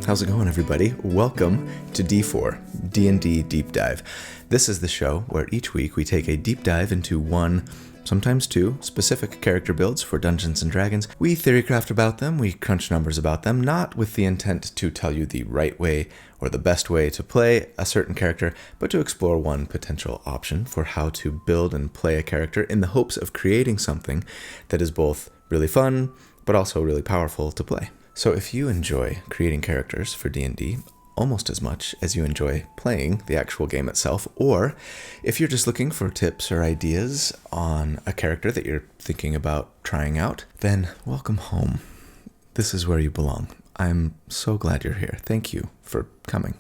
How's it going, everybody? Welcome to D4, D&D Deep Dive. This is the show where each week we take a deep dive into one, sometimes two, specific character builds for Dungeons & Dragons. We theorycraft about them, we crunch numbers about them, not with the intent to tell you the right way or the best way to play a certain character, but to explore one potential option for how to build and play a character in the hopes of creating something that is both really fun, but also really powerful to play. So if you enjoy creating characters for D&D almost as much as you enjoy playing the actual game itself, or if you're just looking for tips or ideas on a character that you're thinking about trying out, then welcome home. This is where you belong. I'm so glad you're here. Thank you for coming.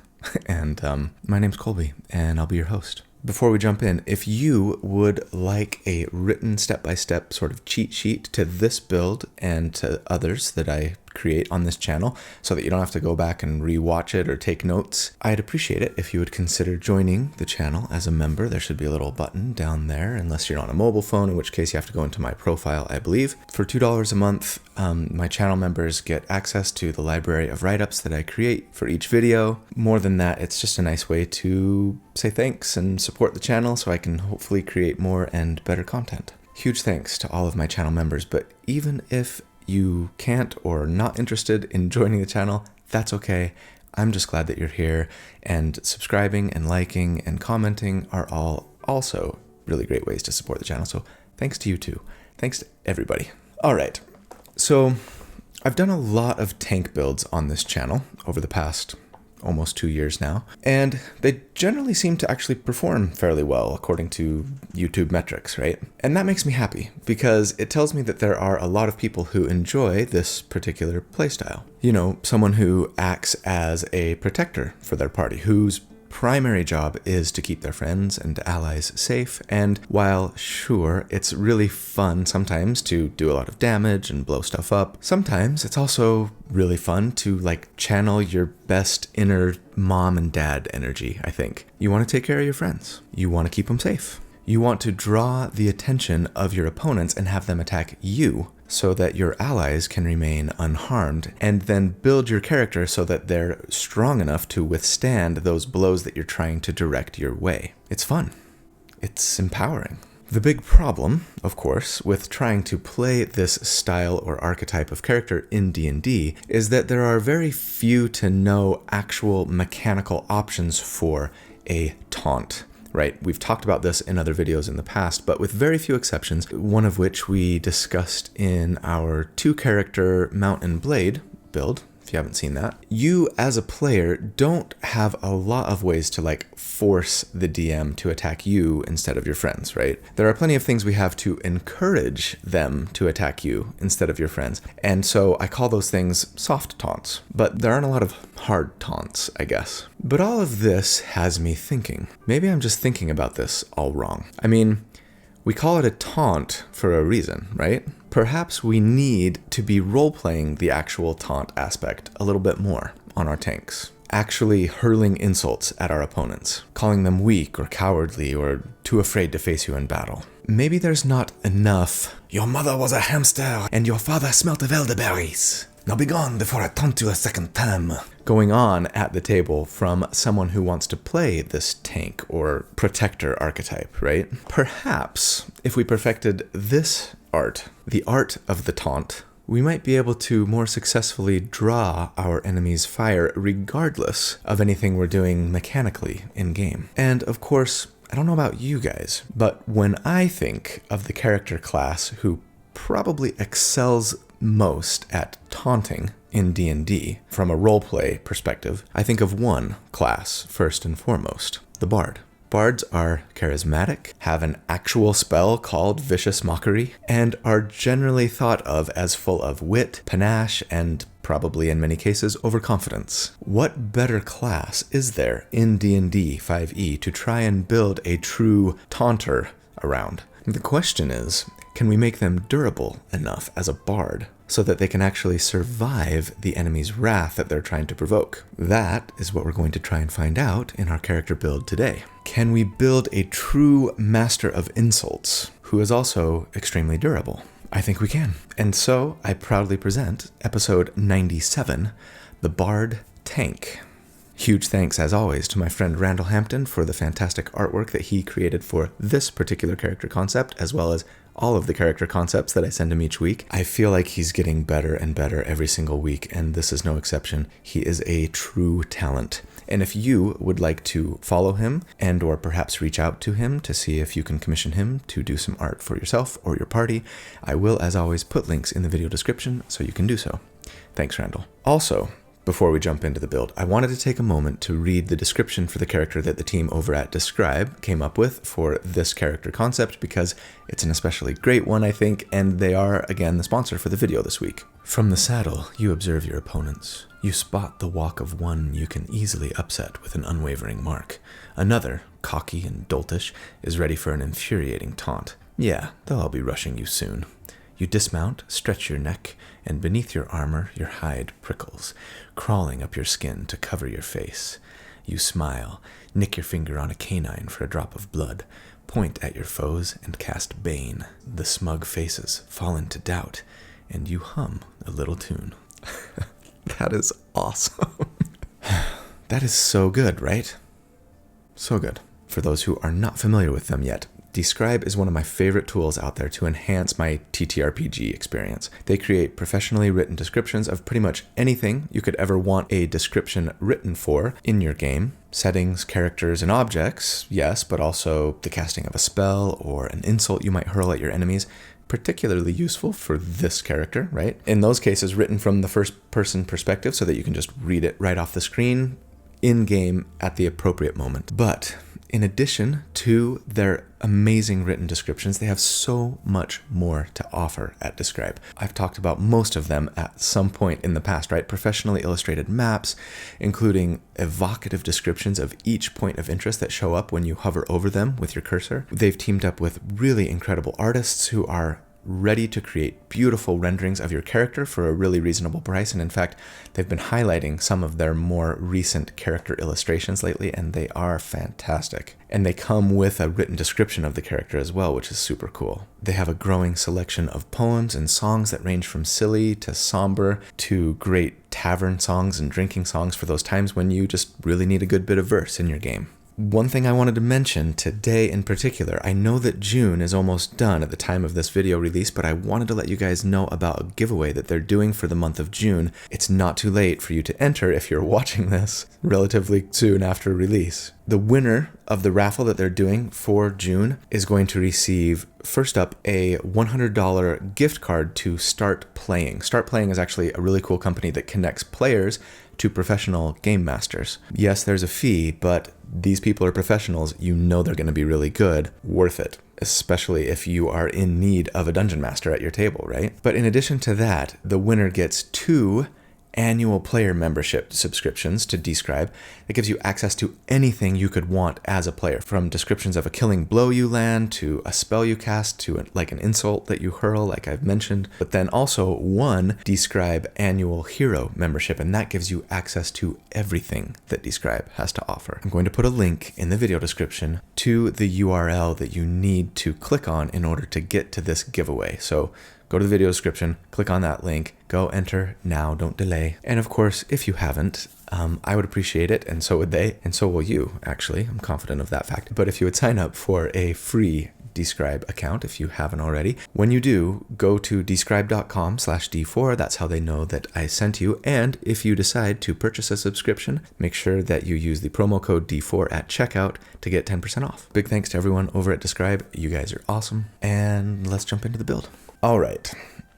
And my name's Colby, and I'll be your host. Before we jump in, if you would like a written step-by-step sort of cheat sheet to this build and to others that I create on this channel so that you don't have to go back and rewatch it or take notes, I'd appreciate it if you would consider joining the channel as a member. There should be a little button down there, unless you're on a mobile phone, in which case you have to go into my profile, I believe. For $2 a month, my channel members get access to the library of write-ups that I create for each video. More than that, it's just a nice way to say thanks and support the channel so I can hopefully create more and better content. Huge thanks to all of my channel members, but even if you can't or are not interested in joining the channel, that's okay. I'm just glad that you're here, and subscribing and liking and commenting are all also really great ways to support the channel. So thanks to you too. Thanks to everybody. All right. So I've done a lot of tank builds on this channel over the past almost 2 years now, and they generally seem to actually perform fairly well according to YouTube metrics, right? And that makes me happy because it tells me that there are a lot of people who enjoy this particular playstyle. You know, someone who acts as a protector for their party, whose primary job is to keep their friends and allies safe, and while sure, it's really fun sometimes to do a lot of damage and blow stuff up, sometimes it's also really fun to channel your best inner mom and dad energy, I think. You want to take care of your friends. You want to keep them safe. You want to draw the attention of your opponents and have them attack you so that your allies can remain unharmed, and then build your character so that they're strong enough to withstand those blows that you're trying to direct your way. It's fun. It's empowering. The big problem, of course, with trying to play this style or archetype of character in D&D is that there are very few to no actual mechanical options for a taunt. Right, we've talked about this in other videos in the past, but with very few exceptions, one of which we discussed in our 2-character Mount and Blade build. If you haven't seen that, you as a player don't have a lot of ways to force the DM to attack you instead of your friends, right? There are plenty of things we have to encourage them to attack you instead of your friends. And so I call those things soft taunts, but there aren't a lot of hard taunts, I guess. But all of this has me thinking. Maybe I'm just thinking about this all wrong. I mean, we call it a taunt for a reason, right? Perhaps we need to be role-playing the actual taunt aspect a little bit more on our tanks. Actually hurling insults at our opponents, calling them weak or cowardly or too afraid to face you in battle. Maybe there's not enough, "Your mother was a hamster and your father smelt of elderberries. Now be gone before I taunt you a second time," going on at the table from someone who wants to play this tank or protector archetype, right? Perhaps if we perfected this art, the art of the taunt, we might be able to more successfully draw our enemy's fire regardless of anything we're doing mechanically in-game. And of course, I don't know about you guys, but when I think of the character class who probably excels most at taunting in D&D from a roleplay perspective, I think of one class first and foremost, the Bard. Bards are charismatic, have an actual spell called Vicious Mockery, and are generally thought of as full of wit, panache, and probably in many cases overconfidence. What better class is there in D&D 5e to try and build a true taunter around? The question is, can we make them durable enough as a bard so that they can actually survive the enemy's wrath that they're trying to provoke? That is what we're going to try and find out in our character build today. Can we build a true master of insults who is also extremely durable? I think we can. And so I proudly present episode 97, The Bard tank. Huge thanks, as always, to my friend Randall Hampton for the fantastic artwork that he created for this particular character concept, as well as all of the character concepts that I send him each week. I feel like he's getting better and better every single week, and this is no exception. He is a true talent. And if you would like to follow him and or perhaps reach out to him to see if you can commission him to do some art for yourself or your party, I will, as always, put links in the video description so you can do so. Thanks, Randall. Also, before we jump into the build, I wanted to take a moment to read the description for the character that the team over at dScryb came up with for this character concept, because it's an especially great one, I think, and they are, again, the sponsor for the video this week. From the saddle, you observe your opponents. You spot the walk of one you can easily upset with an unwavering mark. Another, cocky and doltish, is ready for an infuriating taunt. Yeah, they'll all be rushing you soon. You dismount, stretch your neck, and beneath your armor, your hide prickles, crawling up your skin to cover your face. You smile, nick your finger on a canine for a drop of blood, point at your foes, and cast Bane. The smug faces fall into doubt, and you hum a little tune. That is awesome. That is so good, right? So good. For those who are not familiar with them yet, dScryb is one of my favorite tools out there to enhance my TTRPG experience. They create professionally written descriptions of pretty much anything you could ever want a description written for in your game. Settings, characters, and objects, yes, but also the casting of a spell or an insult you might hurl at your enemies. Particularly useful for this character, right? In those cases, written from the first-person perspective so that you can just read it right off the screen in-game at the appropriate moment. But in addition to their amazing written descriptions, they have so much more to offer at dScryb. I've talked about most of them at some point in the past, right? Professionally illustrated maps, including evocative descriptions of each point of interest that show up when you hover over them with your cursor. They've teamed up with really incredible artists who are ready to create beautiful renderings of your character for a really reasonable price. And in fact, they've been highlighting some of their more recent character illustrations lately, and they are fantastic. And they come with a written description of the character as well, which is super cool. They have a growing selection of poems and songs that range from silly to somber to great tavern songs and drinking songs for those times when you just really need a good bit of verse in your game. One thing I wanted to mention today in particular, I know that June is almost done at the time of this video release, but I wanted to let you guys know about a giveaway that they're doing for the month of June. It's not too late for you to enter if you're watching this relatively soon after release. The winner of the raffle that they're doing for June is going to receive, first up, a $100 gift card to Start Playing. Start Playing is actually a really cool company that connects players to professional game masters. Yes, there's a fee, but these people are professionals. You know they're going to be really good. Worth it, especially if you are in need of a dungeon master at your table, right? But in addition to that, the winner gets 2 annual player membership subscriptions to dScryb that gives you access to anything you could want as a player, from descriptions of a killing blow you land to a spell you cast to like an insult that you hurl, like I've mentioned, but then also 1 dScryb annual hero membership, and that gives you access to everything that dScryb has to offer. I'm going to put a link in the video description to the URL that you need to click on in order to get to this giveaway. So go to the video description, click on that link, go enter now, don't delay. And of course, if you haven't, I would appreciate it, and so would they, and so will you, actually. I'm confident of that fact. But if you would sign up for a free dScryb account, if you haven't already, when you do, go to dScryb.com/D4. That's how they know that I sent you. And if you decide to purchase a subscription, make sure that you use the promo code D4 at checkout to get 10% off. Big thanks to everyone over at dScryb. You guys are awesome. And let's jump into the build. All right,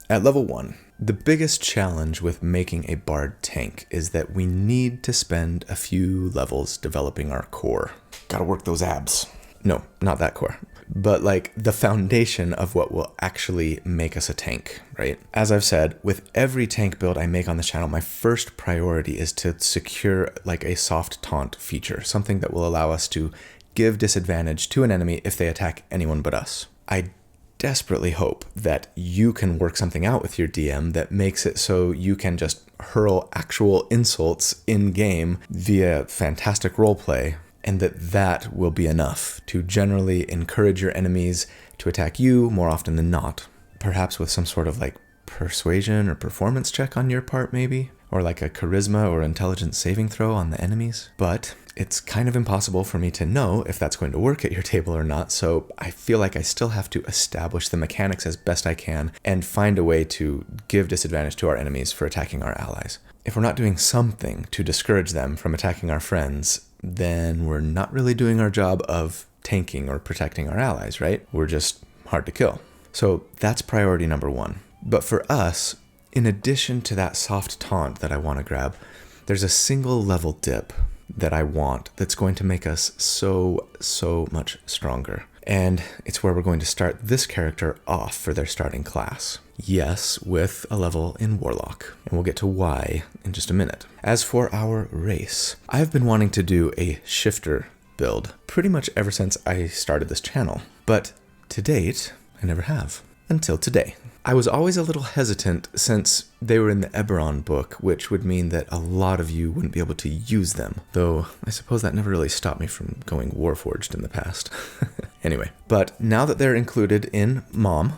at level 1, the biggest challenge with making a bard tank is that we need to spend a few levels developing our core. Gotta work those abs. No, not that core, but like the foundation of what will actually make us a tank, right? As I've said, with every tank build I make on this channel, my first priority is to secure like a soft taunt feature, something that will allow us to give disadvantage to an enemy if they attack anyone but us. I desperately hope that you can work something out with your DM that makes it so you can just hurl actual insults in game via fantastic roleplay, and that will be enough to generally encourage your enemies to attack you more often than not. Perhaps with some sort of like persuasion or performance check on your part, maybe? or like a charisma or intelligence saving throw on the enemies. But it's kind of impossible for me to know if that's going to work at your table or not, so I feel like I still have to establish the mechanics as best I can and find a way to give disadvantage to our enemies for attacking our allies. If we're not doing something to discourage them from attacking our friends, then we're not really doing our job of tanking or protecting our allies, right? We're just hard to kill. So that's priority number one. But for us, in addition to that soft taunt that I want to grab, there's a single level dip that I want that's going to make us so much stronger. And it's where we're going to start this character off for their starting class. Yes, with a level in Warlock. And we'll get to why in just a minute. As for our race, I've been wanting to do a shifter build pretty much ever since I started this channel. But to date, I never have. Until today. I was always a little hesitant since they were in the Eberron book, which would mean that a lot of you wouldn't be able to use them, though I suppose that never really stopped me from going Warforged in the past. Anyway, but now that they're included in MOM,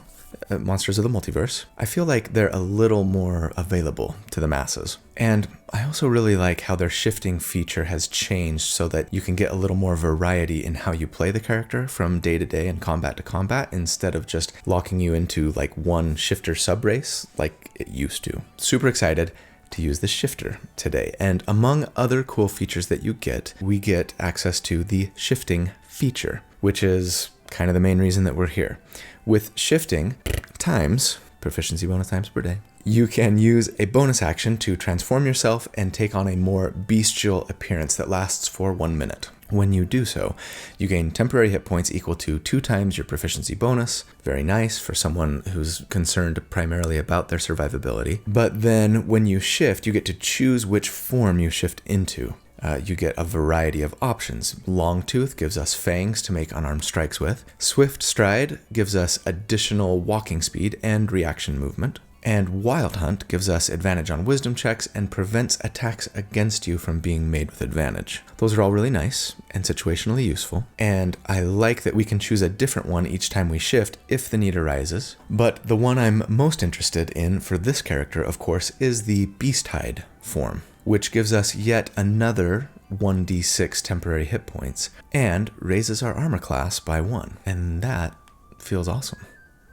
Monsters of the Multiverse, I feel like they're a little more available to the masses. And I also really like how their shifting feature has changed so that you can get a little more variety in how you play the character from day to day and combat to combat, instead of just locking you into like one shifter subrace like it used to. Super excited to use the shifter today. And among other cool features that you get, we get access to the shifting feature, which is kind of the main reason that we're here. With shifting times, proficiency bonus times per day, you can use a bonus action to transform yourself and take on a more bestial appearance that lasts for 1 minute. When you do so, you gain temporary hit points equal to 2 times your proficiency bonus. Very nice for someone who's concerned primarily about their survivability. But then when you shift, you get to choose which form you shift into. You get a variety of options. Longtooth gives us fangs to make unarmed strikes with. Swift Stride gives us additional walking speed and reaction movement. And Wild Hunt gives us advantage on wisdom checks and prevents attacks against you from being made with advantage. Those are all really nice and situationally useful. And I like that we can choose a different one each time we shift if the need arises. But the one I'm most interested in for this character, of course, is the Beasthide form, which gives us yet another 1d6 temporary hit points and raises our armor class by 1. And that feels awesome.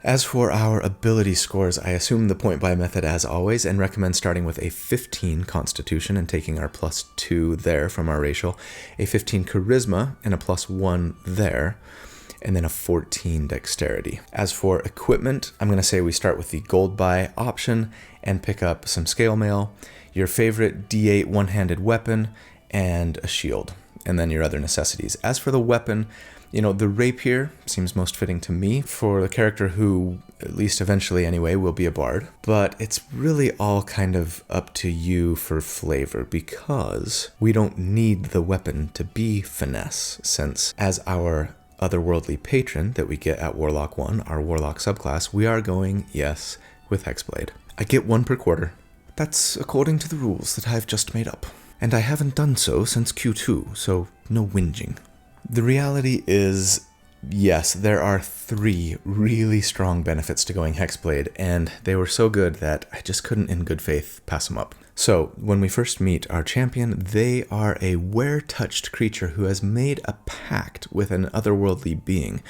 As for our ability scores, I assume the point buy method as always and recommend starting with a 15 Constitution and taking our +2 there from our racial, a 15 Charisma and a +1 there, and then a 14 Dexterity. As for equipment, I'm going to say we start with the gold buy option and pick up some scale mail, your favorite D8 one-handed weapon, and a shield, and then your other necessities. As for the weapon, the rapier seems most fitting to me for the character who, at least eventually anyway, will be a bard. But it's really all kind of up to you for flavor, because we don't need the weapon to be finesse, since as our otherworldly patron that we get at Warlock 1, our Warlock subclass, we are going, yes, with Hexblade. I get 1 per quarter. That's according to the rules that I've just made up. And I haven't done so since Q2, so no whinging. The reality is, yes, there are 3 really strong benefits to going Hexblade, and they were so good that I just couldn't in good faith pass them up. So, when we first meet our champion, they are a were-touched creature who has made a pact with an otherworldly being,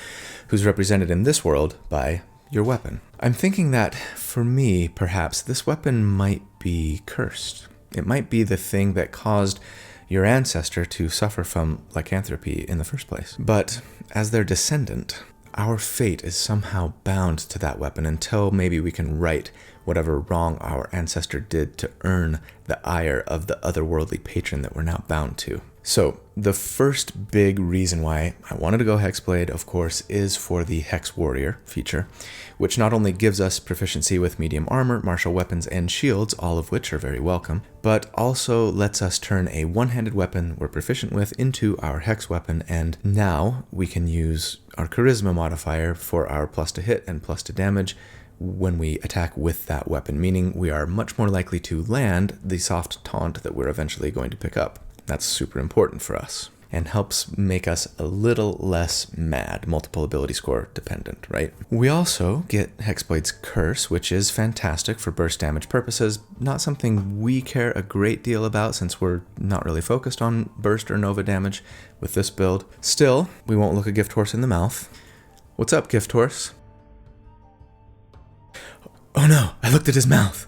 who's represented in this world by your weapon. I'm thinking that, for me, perhaps this weapon might be cursed. It might be the thing that caused your ancestor to suffer from lycanthropy in the first place. But as their descendant, our fate is somehow bound to that weapon until maybe we can right whatever wrong our ancestor did to earn the ire of the otherworldly patron that we're now bound to. So the first big reason why I wanted to go Hexblade, of course, is for the Hex Warrior feature, which not only gives us proficiency with medium armor, martial weapons, and shields, all of which are very welcome, but also lets us turn a one-handed weapon we're proficient with into our Hex weapon, and now we can use our Charisma modifier for our plus to hit and plus to damage when we attack with that weapon, meaning we are much more likely to land the soft taunt that we're eventually going to pick up. That's super important for us. and helps make us a little less mad, multiple ability score dependent, right? We also get Hexblade's Curse, which is fantastic for burst damage purposes. Not something we care a great deal about since we're not really focused on burst or nova damage with this build. Still, we won't look a Gift Horse in the mouth. What's up, Gift Horse? Oh no, I looked at his mouth.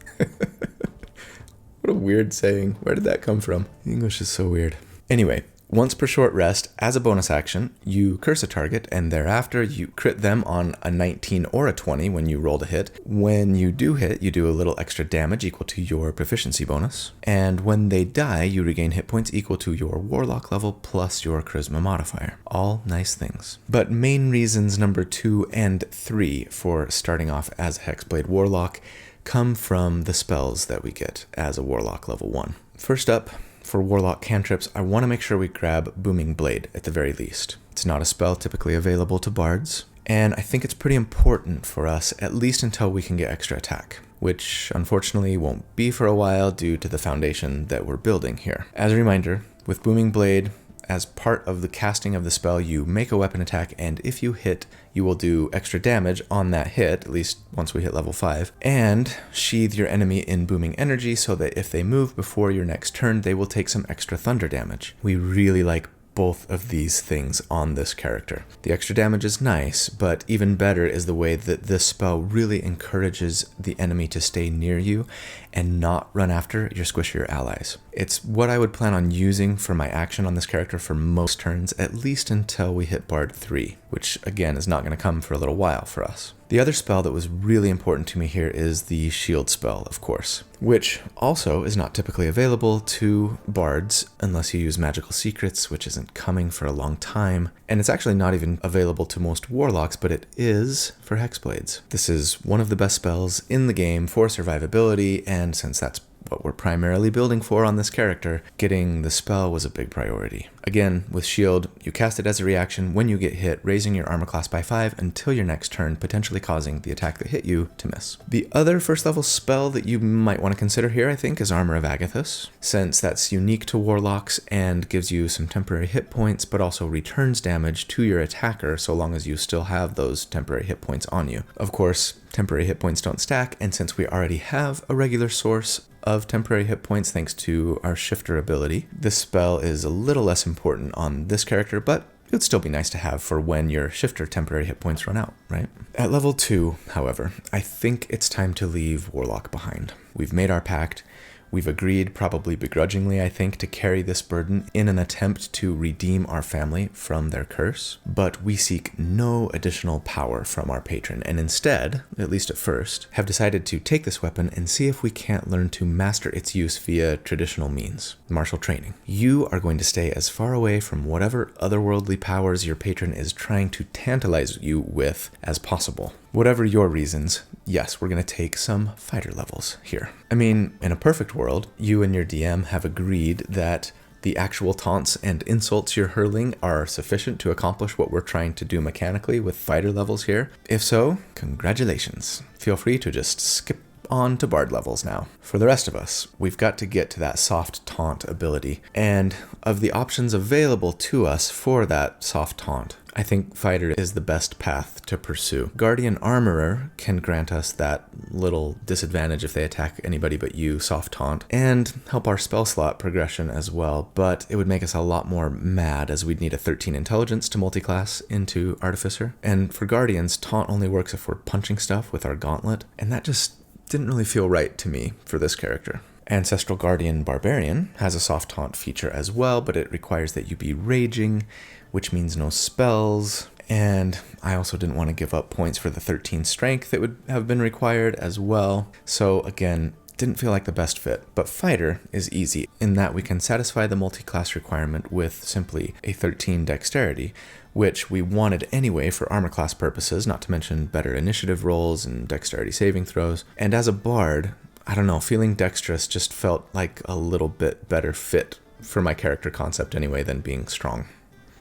What a weird saying. Where did that come from? English is so weird. Anyway, once per short rest, as a bonus action, you curse a target, and thereafter you crit them on a 19 or a 20 when you rolled a hit. When you do hit, you do a little extra damage equal to your proficiency bonus. And when they die, you regain hit points equal to your warlock level plus your charisma modifier. All nice things. But main reasons number 2 and 3 for starting off as a Hexblade Warlock come from the spells that we get as a Warlock level 1. First up, for Warlock cantrips, I want to make sure we grab Booming Blade at the very least. It's not a spell typically available to bards, and I think it's pretty important for us, at least until we can get extra attack, which unfortunately won't be for a while due to the foundation that we're building here. As a reminder, with Booming Blade, as part of the casting of the spell, you make a weapon attack, and if you hit, you will do extra damage on that hit, at least once we hit level 5, and sheathe your enemy in booming energy so that if they move before your next turn, they will take some extra thunder damage. We really like both of these things on this character. The extra damage is nice, but even better is the way that this spell really encourages the enemy to stay near you and not run after your squishier allies. It's what I would plan on using for my action on this character for most turns, at least until we hit Bard 3, which again is not going to come for a little while for us. The other spell that was really important to me here is the shield spell, of course, which also is not typically available to bards unless you use magical secrets, which isn't coming for a long time, and it's actually not even available to most warlocks, but it is for hexblades. This is one of the best spells in the game for survivability, and since that's what we're primarily building for on this character, getting the spell was a big priority. Again, with shield, you cast it as a reaction when you get hit, raising your armor class by 5 until your next turn, potentially causing the attack that hit you to miss. The other first level spell that you might want to consider here, I think, is Armor of Agathis, since that's unique to warlocks and gives you some temporary hit points, but also returns damage to your attacker so long as you still have those temporary hit points on you. Of course, temporary hit points don't stack, and since we already have a regular source of temporary hit points thanks to our shifter ability, this spell is a little less important on this character, but it would still be nice to have for when your shifter temporary hit points run out, right? At level 2, however, I think it's time to leave Warlock behind. We've made our pact. We've agreed, probably begrudgingly, I think, to carry this burden in an attempt to redeem our family from their curse, but we seek no additional power from our patron, and instead, at least at first, have decided to take this weapon and see if we can't learn to master its use via traditional means, martial training. You are going to stay as far away from whatever otherworldly powers your patron is trying to tantalize you with as possible. Whatever your reasons, yes, we're going to take some fighter levels here. I mean, in a perfect world, you and your DM have agreed that the actual taunts and insults you're hurling are sufficient to accomplish what we're trying to do mechanically with fighter levels here. If so, congratulations. Feel free to just skip on to bard levels now. For the rest of us, we've got to get to that soft taunt ability, and of the options available to us for that soft taunt, I think Fighter is the best path to pursue. Guardian Armorer can grant us that little disadvantage if they attack anybody but you, soft taunt, and help our spell slot progression as well, but it would make us a lot more mad as we'd need a 13 intelligence to multiclass into Artificer. And for Guardians, taunt only works if we're punching stuff with our gauntlet, and that just didn't really feel right to me for this character. Ancestral Guardian Barbarian has a soft taunt feature as well, but it requires that you be raging, which means no spells, and I also didn't want to give up points for the 13 strength that would have been required as well. So again, didn't feel like the best fit, but Fighter is easy in that we can satisfy the multi-class requirement with simply a 13 dexterity, which we wanted anyway for armor class purposes, not to mention better initiative rolls and dexterity saving throws. And as a bard, I don't know, feeling dexterous just felt like a little bit better fit for my character concept anyway than being strong.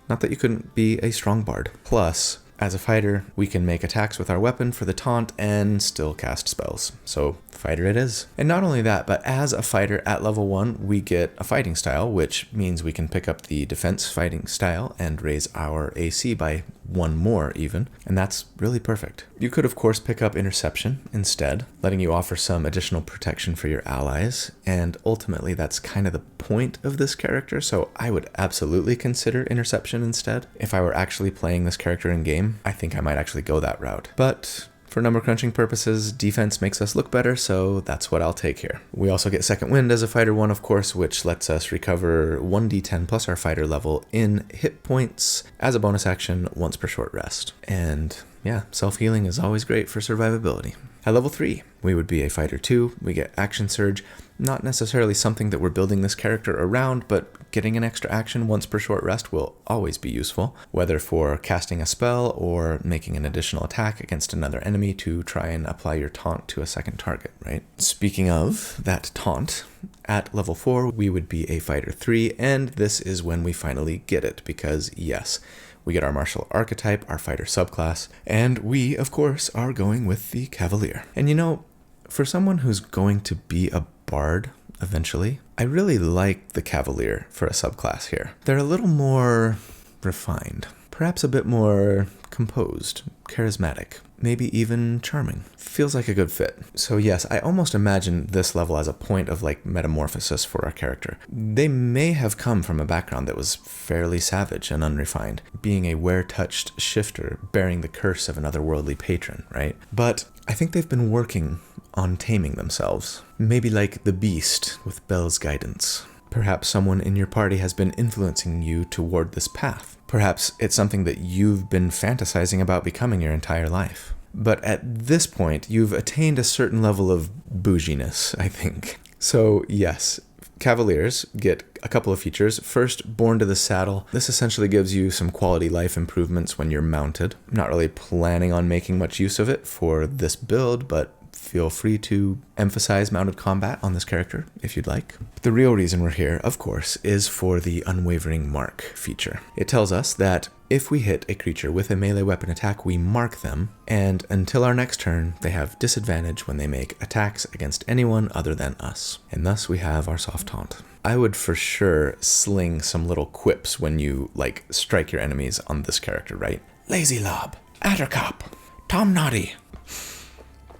Not that you couldn't be a strong bard. Plus, As a fighter, we can make attacks with our weapon for the taunt and still cast spells. So fighter it is. And not only that, but as a fighter at level 1, we get a fighting style, which means we can pick up the defense fighting style and raise our AC by 1 more even, and that's really perfect. You could of course pick up interception instead, letting you offer some additional protection for your allies, and ultimately that's kind of the point of this character, so I would absolutely consider interception instead. If I were actually playing this character in game, I think I might actually go that route. But for number crunching purposes, defense makes us look better, so that's what I'll take here. We also get second wind as a fighter 1, of course, which lets us recover 1d10 plus our fighter level in hit points as a bonus action once per short rest. And yeah, self-healing is always great for survivability. At level 3, we would be a fighter 2. We get action surge, not necessarily something that we're building this character around, but getting an extra action once per short rest will always be useful, whether for casting a spell or making an additional attack against another enemy to try and apply your taunt to a second target, right? Speaking of that taunt, at level 4, we would be a fighter 3, and this is when we finally get it, because yes, we get our martial archetype, our fighter subclass, and we, of course, are going with the Cavalier. And you know, for someone who's going to be a bard eventually, I really like the Cavalier for a subclass here. They're a little more refined, perhaps a bit more composed, charismatic, maybe even charming. Feels like a good fit. So yes, I almost imagine this level as a point of like metamorphosis for our character. They may have come from a background that was fairly savage and unrefined, being a were-touched shifter bearing the curse of an otherworldly patron, right? But I think they've been working on taming themselves. Maybe like the beast with Belle's guidance. Perhaps someone in your party has been influencing you toward this path. Perhaps it's something that you've been fantasizing about becoming your entire life. But at this point, you've attained a certain level of bouginess, I think. So yes, Cavaliers get a couple of features. First, Born to the Saddle. This essentially gives you some quality life improvements when you're mounted. I'm not really planning on making much use of it for this build, but feel free to emphasize mounted combat on this character if you'd like. The real reason we're here, of course, is for the Unwavering Mark feature. It tells us that if we hit a creature with a melee weapon attack, we mark them, and until our next turn, they have disadvantage when they make attacks against anyone other than us. And thus we have our soft taunt. I would for sure sling some little quips when you, like, strike your enemies on this character, right? Lazy Lob, Attercop, Tom Noddy,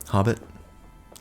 Hobbit.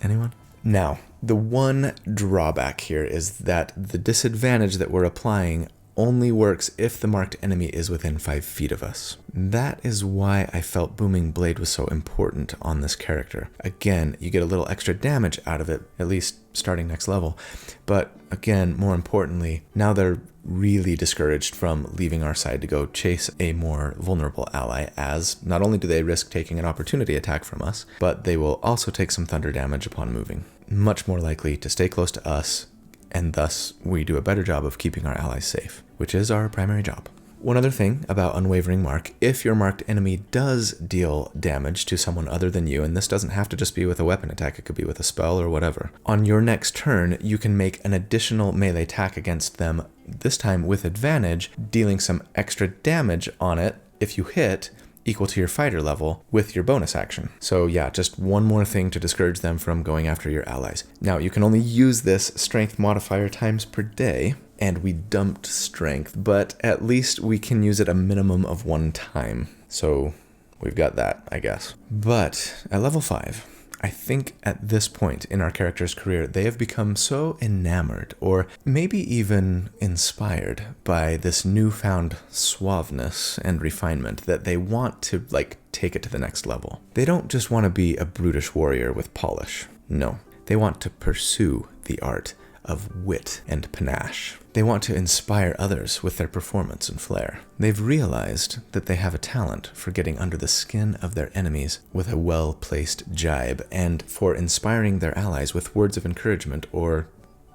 Anyone? Now, the one drawback here is that the disadvantage that we're applying only works if the marked enemy is within 5 feet of us. That is why I felt Booming Blade was so important on this character. Again, you get a little extra damage out of it, at least starting next level. But again, more importantly, now they're really discouraged from leaving our side to go chase a more vulnerable ally, as not only do they risk taking an opportunity attack from us, but they will also take some thunder damage upon moving. Much more likely to stay close to us, and thus we do a better job of keeping our allies safe, which is our primary job. One other thing about Unwavering Mark, if your marked enemy does deal damage to someone other than you, and this doesn't have to just be with a weapon attack, it could be with a spell or whatever, on your next turn, you can make an additional melee attack against them, this time with advantage, dealing some extra damage on it if you hit, equal to your fighter level with your bonus action. So yeah, just one more thing to discourage them from going after your allies. Now, you can only use this strength modifier times per day, and we dumped strength, but at least we can use it a minimum of 1 time. So we've got that, I guess. But at level 5, I think at this point in our character's career, they have become so enamored, or maybe even inspired by this newfound suaveness and refinement that they want to, like, take it to the next level. They don't just want to be a brutish warrior with polish. No, they want to pursue the art of wit and panache. They want to inspire others with their performance and flair. They've realized that they have a talent for getting under the skin of their enemies with a well-placed jibe, and for inspiring their allies with words of encouragement or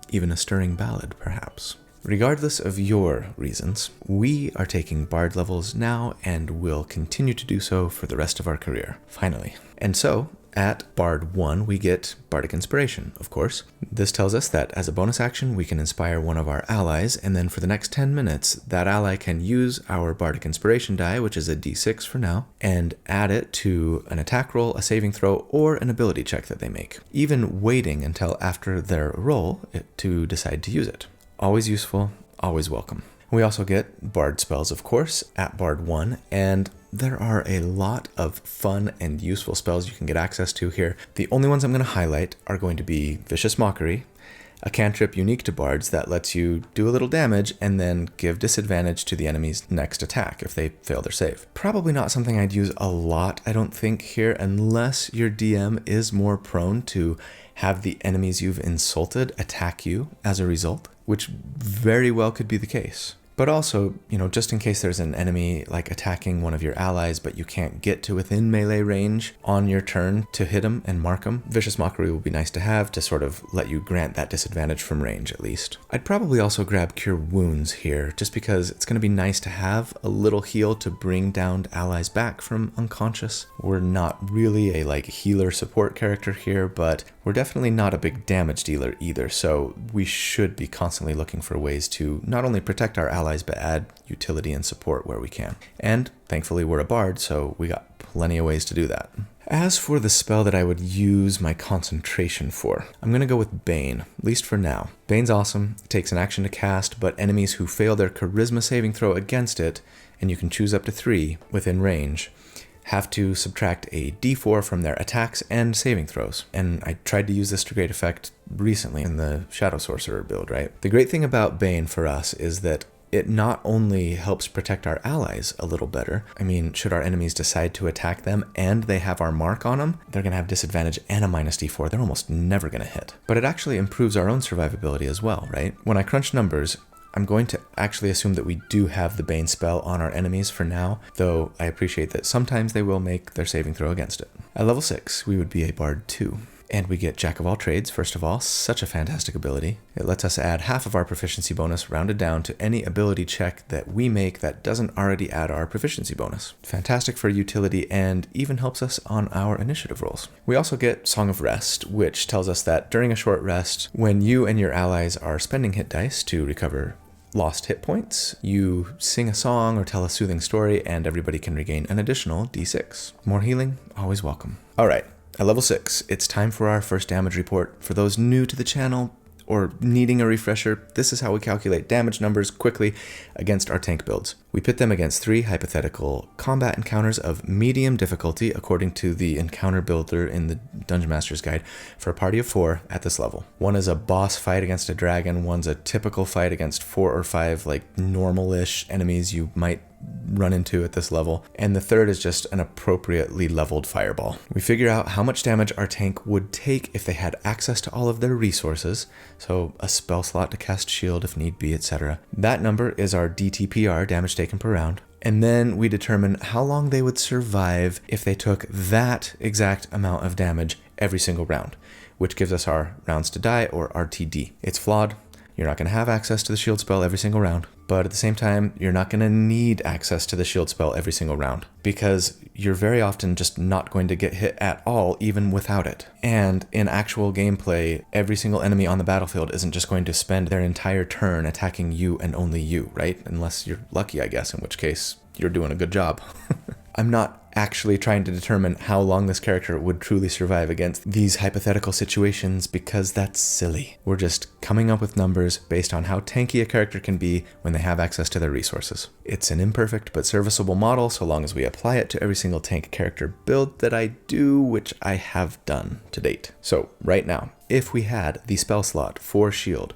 even a stirring ballad, perhaps. Regardless of your reasons, we are taking bard levels now and will continue to do so for the rest of our career, finally. And so, at Bard 1, we get Bardic Inspiration, of course. This tells us that as a bonus action, we can inspire one of our allies, and then for the next 10 minutes, that ally can use our Bardic Inspiration die, which is a d6 for now, and add it to an attack roll, a saving throw, or an ability check that they make, even waiting until after their roll to decide to use it. Always useful, always welcome. We also get Bard spells, of course, at Bard 1, and there are a lot of fun and useful spells you can get access to here. The only ones I'm going to highlight are going to be Vicious Mockery, a cantrip unique to bards that lets you do a little damage and then give disadvantage to the enemy's next attack if they fail their save. Probably not something I'd use a lot, I don't think, here, unless your DM is more prone to have the enemies you've insulted attack you as a result, which very well could be the case. But also, just in case there's an enemy like attacking one of your allies, but you can't get to within melee range on your turn to hit them and mark them, Vicious Mockery will be nice to have to sort of let you grant that disadvantage from range at least. I'd probably also grab Cure Wounds here, just because it's going to be nice to have a little heal to bring downed allies back from unconscious. We're not really a healer support character here, but we're definitely not a big damage dealer either, so we should be constantly looking for ways to not only protect our allies, but add utility and support where we can. And thankfully we're a bard, so we got plenty of ways to do that. As for the spell that I would use my concentration for, I'm going to go with Bane, at least for now. Bane's awesome, it takes an action to cast, but enemies who fail their charisma saving throw against it, and you can choose up to 3 within range, have to subtract a d4 from their attacks and saving throws. And I tried to use this to great effect recently in the Shadow Sorcerer build, right? The great thing about Bane for us is that it not only helps protect our allies a little better. I mean, should our enemies decide to attack them and they have our mark on them, they're going to have disadvantage and a minus d4. They're almost never going to hit. But it actually improves our own survivability as well, right? When I crunch numbers, I'm going to actually assume that we do have the Bane spell on our enemies for now, though I appreciate that sometimes they will make their saving throw against it. At level 6, we would be a Bard 2. And we get Jack of all trades, first of all, such a fantastic ability. It lets us add half of our proficiency bonus rounded down to any ability check that we make that doesn't already add our proficiency bonus. Fantastic for utility and even helps us on our initiative rolls. We also get Song of Rest, which tells us that during a short rest, when you and your allies are spending hit dice to recover lost hit points, you sing a song or tell a soothing story and everybody can regain an additional d6. More healing, always welcome. All right. At level 6, it's time for our first damage report. For those new to the channel or needing a refresher, this is how we calculate damage numbers quickly against our tank builds. We pit them against 3 hypothetical combat encounters of medium difficulty according to the encounter builder in the Dungeon Master's Guide for a party of 4 at this level. One is a boss fight against a dragon, one's a typical fight against 4 or 5 normal-ish enemies you might run into at this level, and the third is just an appropriately leveled fireball. We figure out how much damage our tank would take if they had access to all of their resources, so a spell slot to cast shield if need be, etc. That number is our DTPR, damage taken per round, and then we determine how long they would survive if they took that exact amount of damage every single round, which gives us our rounds to die, or RTD. It's flawed. You're not going to have access to the shield spell every single round, but at the same time, you're not going to need access to the shield spell every single round, because you're very often just not going to get hit at all, even without it. And in actual gameplay, every single enemy on the battlefield isn't just going to spend their entire turn attacking you and only you, right? Unless you're lucky, I guess, in which case you're doing a good job. I'm not actually trying to determine how long this character would truly survive against these hypothetical situations, because that's silly. We're just coming up with numbers based on how tanky a character can be when they have access to their resources. It's an imperfect but serviceable model so long as we apply it to every single tank character build that I do, which I have done to date. So right now, if we had the spell slot for shield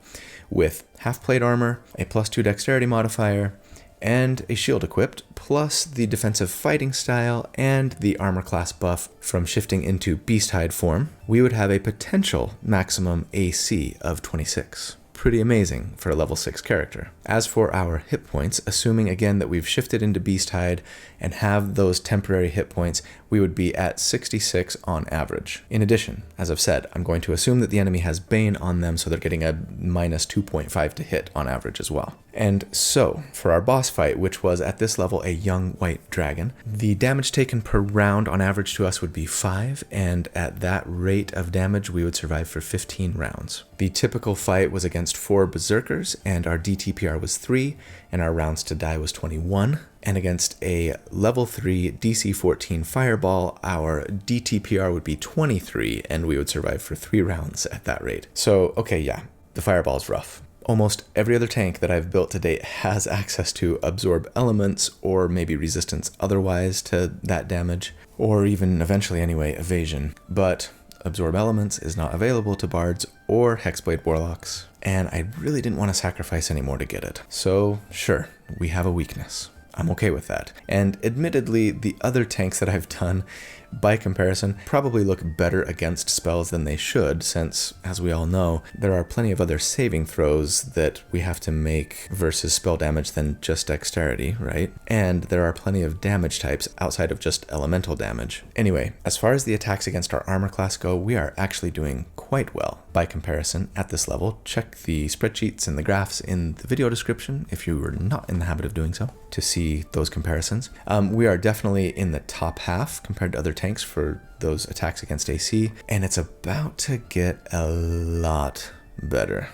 with half plate armor, a +2 dexterity modifier, and a shield equipped, plus the defensive fighting style and the armor class buff from shifting into Beasthide form, we would have a potential maximum AC of 26. Pretty amazing for a level 6 character. As for our hit points, assuming again that we've shifted into Beasthide and have those temporary hit points, we would be at 66 on average. In addition, as I've said, I'm going to assume that the enemy has Bane on them, so they're getting a minus 2.5 to hit on average as well. And so, for our boss fight, which was at this level a young white dragon, the damage taken per round on average to us would be 5, and at that rate of damage, we would survive for 15 rounds. The typical fight was against 4 berserkers, and our DTPR was 3, and our rounds to die was 21. And against a level 3 DC 14 fireball, our DTPR would be 23, and we would survive for 3 rounds at that rate. So, okay, yeah, the fireball's rough. Almost every other tank that I've built to date has access to absorb elements, or maybe resistance otherwise to that damage, or even eventually anyway, evasion. But absorb elements is not available to bards or hexblade warlocks, and I really didn't want to sacrifice any more to get it. So sure, we have a weakness. I'm okay with that. And admittedly, the other tanks that I've done, by comparison, probably look better against spells than they should, since, as we all know, there are plenty of other saving throws that we have to make versus spell damage than just dexterity, right? And there are plenty of damage types outside of just elemental damage. Anyway, as far as the attacks against our armor class go, we are actually doing quite well. By comparison, at this level, check the spreadsheets and the graphs in the video description if you were not in the habit of doing so to see those comparisons. We are definitely in the top half compared to other tanks for those attacks against AC, and it's about to get a lot better.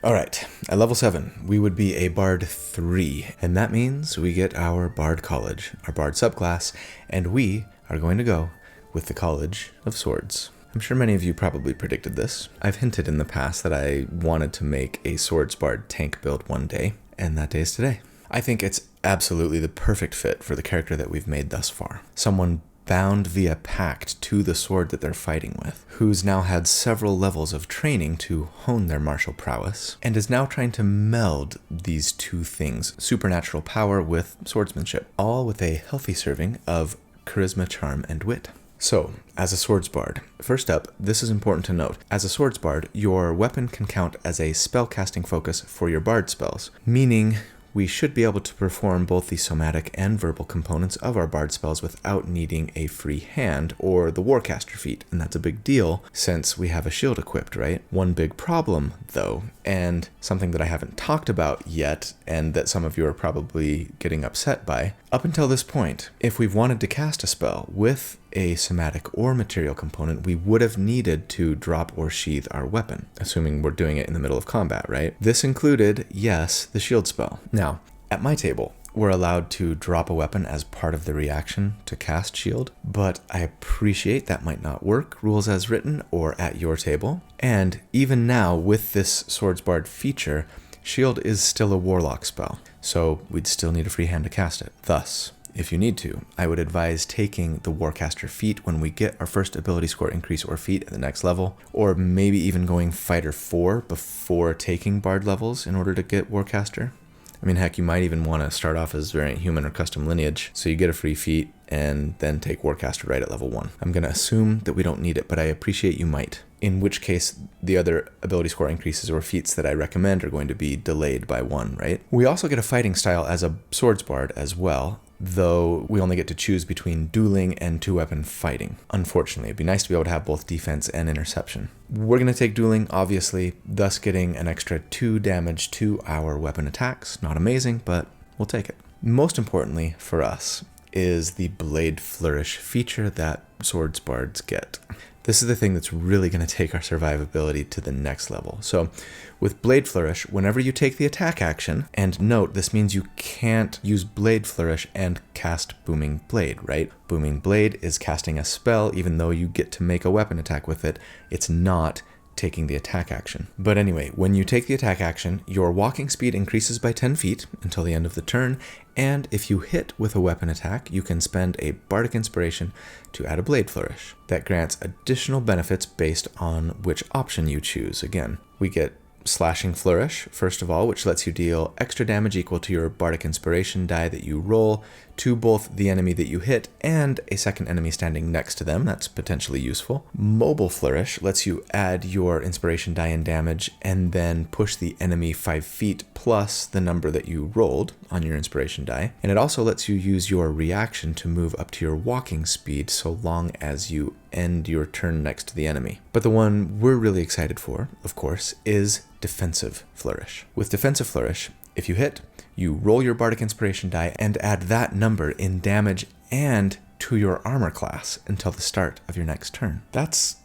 All right, at level 7, we would be a Bard 3, and that means we get our Bard College, our Bard subclass, and we are going to go with the College of Swords. I'm sure many of you probably predicted this. I've hinted in the past that I wanted to make a Swords Bard tank build one day, and that day is today. I think it's absolutely the perfect fit for the character that we've made thus far. Someone bound via pact to the sword that they're fighting with, who's now had several levels of training to hone their martial prowess, and is now trying to meld these two things, supernatural power with swordsmanship, all with a healthy serving of charisma, charm, and wit. So, as a Swords Bard, first up, this is important to note. As a Swords Bard, your weapon can count as a spellcasting focus for your Bard spells, meaning we should be able to perform both the somatic and verbal components of our Bard spells without needing a free hand or the Warcaster feat, and that's a big deal since we have a shield equipped, right? One big problem, though, and something that I haven't talked about yet, and that some of you are probably getting upset by, up until this point, if we've wanted to cast a spell with a somatic or material component, we would have needed to drop or sheath our weapon, assuming we're doing it in the middle of combat, right? This included, yes, the shield spell. Now, at my table, we're allowed to drop a weapon as part of the reaction to cast shield, but I appreciate that might not work, rules as written, or at your table. And even now, with this Swords Bard feature, shield is still a warlock spell, so we'd still need a free hand to cast it. Thus, if you need to, I would advise taking the Warcaster feat when we get our first ability score increase or feat at the next level, or maybe even going Fighter 4 before taking Bard levels in order to get Warcaster. I mean, heck, you might even want to start off as Variant Human or Custom Lineage, so you get a free feat and then take Warcaster right at level 1. I'm going to assume that we don't need it, but I appreciate you might. In which case, the other ability score increases or feats that I recommend are going to be delayed by 1, right? We also get a fighting style as a Swords Bard as well, though we only get to choose between dueling and two-weapon fighting. Unfortunately, it'd be nice to be able to have both defense and interception. We're going to take dueling, obviously, thus getting an extra 2 damage to our weapon attacks. Not amazing, but we'll take it. Most importantly for us is the Blade Flourish feature that Swords Bards get. This is the thing that's really going to take our survivability to the next level. So with Blade Flourish, whenever you take the attack action, and note, this means you can't use Blade Flourish and cast Booming Blade, right? Booming Blade is casting a spell, even though you get to make a weapon attack with it. It's not taking the attack action. But anyway, when you take the attack action, your walking speed increases by 10 feet until the end of the turn, and if you hit with a weapon attack, you can spend a Bardic Inspiration to add a Blade Flourish. That grants additional benefits based on which option you choose. Again, we get Slashing Flourish, first of all, which lets you deal extra damage equal to your Bardic Inspiration die that you roll to both the enemy that you hit and a second enemy standing next to them. That's potentially useful. Mobile Flourish lets you add your Inspiration die and damage and then push the enemy 5 feet plus the number that you rolled on your Inspiration die. And it also lets you use your reaction to move up to your walking speed so long as you end your turn next to the enemy. But the one we're really excited for, of course, is Defensive Flourish. With Defensive Flourish, if you hit, you roll your Bardic Inspiration die and add that number in damage and to your armor class until the start of your next turn. That's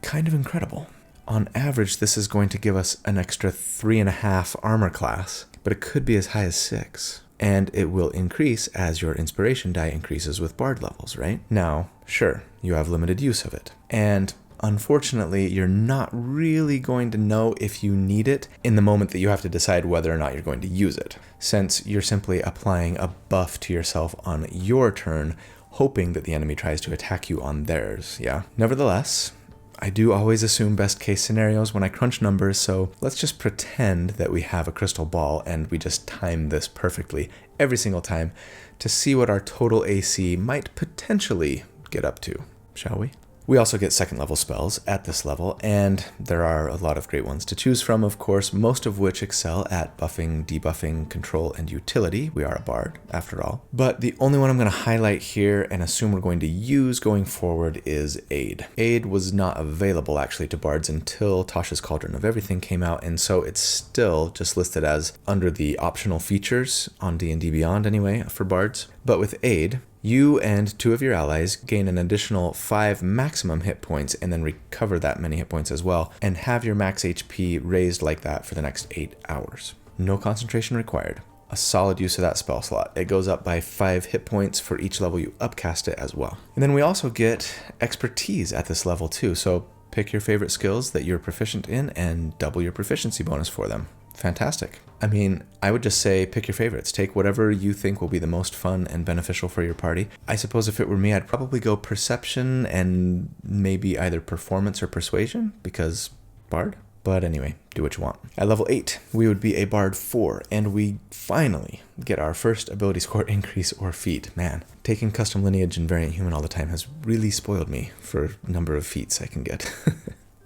kind of incredible. On average, this is going to give us an extra 3.5 armor class, but it could be as high as 6. And it will increase as your Inspiration die increases with Bard levels, right? Now, sure, you have limited use of it. And unfortunately, you're not really going to know if you need it in the moment that you have to decide whether or not you're going to use it, since you're simply applying a buff to yourself on your turn, hoping that the enemy tries to attack you on theirs, yeah? Nevertheless, I do always assume best case scenarios when I crunch numbers, so let's just pretend that we have a crystal ball and we just time this perfectly every single time to see what our total AC might potentially get up to, shall we? We also get second level spells at this level, and there are a lot of great ones to choose from, of course, most of which excel at buffing, debuffing, control, and utility. We are a bard, after all. But the only one I'm going to highlight here and assume we're going to use going forward is Aid. Aid was not available actually to bards until Tasha's Cauldron of Everything came out, and so it's still just listed as under the optional features on D&D Beyond anyway for bards. But with Aid, you and 2 of your allies gain an additional 5 maximum hit points and then recover that many hit points as well, and have your max HP raised like that for the next 8 hours. No concentration required. A solid use of that spell slot. It goes up by 5 hit points for each level you upcast it as well. And then we also get expertise at this level too, so pick your favorite skills that you're proficient in and double your proficiency bonus for them. Fantastic. I mean, I would just say pick your favorites. Take whatever you think will be the most fun and beneficial for your party. I suppose if it were me, I'd probably go Perception and maybe either Performance or Persuasion, because Bard. But anyway, do what you want. At level 8, we would be a Bard 4, and we finally get our first ability score increase or feat. Man, taking Custom Lineage and Variant Human all the time has really spoiled me for a number of feats I can get.